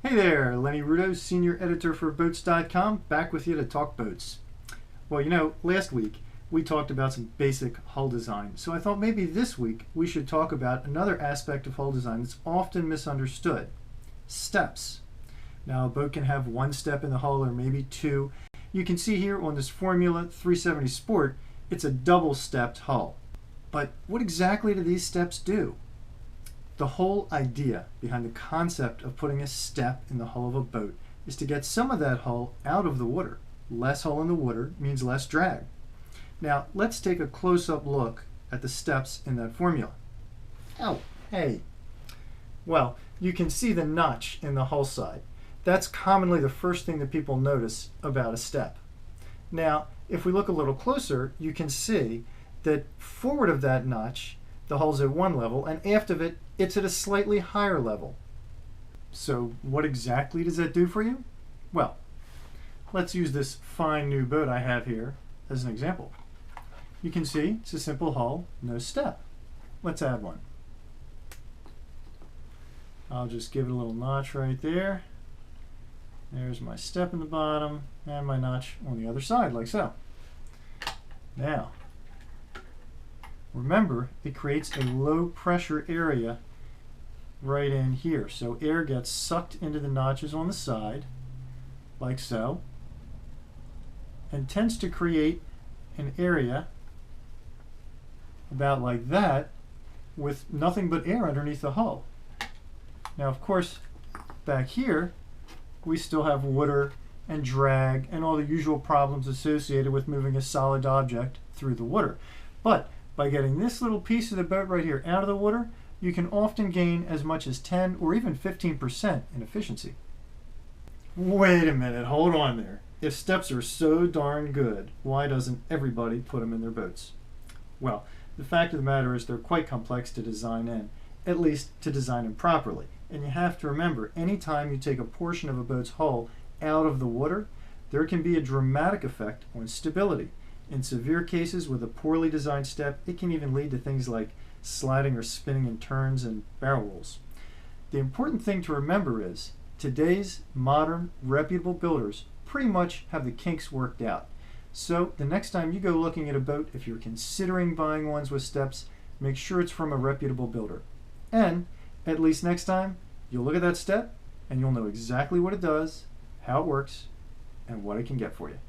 Hey there, Lenny Rudo, Senior Editor for boats.com, back with you to talk boats. Well, last week we talked about some basic hull design, so I thought maybe this week we should talk about another aspect of hull design that's often misunderstood: steps. Now, a boat can have one step in the hull or maybe two. You can see here on this Formula 370 Sport, it's a double-stepped hull. But what exactly do these steps do? The whole idea behind the concept of putting a step in the hull of a boat is to get some of that hull out of the water. Less hull in the water means less drag. Now, let's take a close-up look at the steps in that formula. Oh, hey. Well, you can see the notch in the hull side. That's commonly the first thing that people notice about a step. Now, if we look a little closer, you can see that forward of that notch, the hull's at one level, and aft of it, it's at a slightly higher level. So what exactly does that do for you? Well, let's use this fine new boat I have here as an example. You can see it's a simple hull, no step. Let's add one. I'll just give it a little notch right there. There's my step in the bottom and my notch on the other side, like so. Now, remember, it creates a low pressure area right in here. So air gets sucked into the notches on the side, like so, and tends to create an area about like that with nothing but air underneath the hull. Now, of course, back here, we still have water and drag and all the usual problems associated with moving a solid object through the water. But by getting this little piece of the boat right here out of the water, you can often gain as much as 10 or even 15% in efficiency. Wait a minute, hold on there. If steps are so darn good, why doesn't everybody put them in their boats? Well, the fact of the matter is they're quite complex to design in, at least to design them properly. And you have to remember, anytime you take a portion of a boat's hull out of the water, there can be a dramatic effect on stability. In severe cases with a poorly designed step, it can even lead to things like sliding or spinning in turns and barrel rolls. The important thing to remember is today's modern, reputable builders pretty much have the kinks worked out. So the next time you go looking at a boat, if you're considering buying ones with steps, make sure it's from a reputable builder. And at least next time, you'll look at that step and you'll know exactly what it does, how it works, and what it can get for you.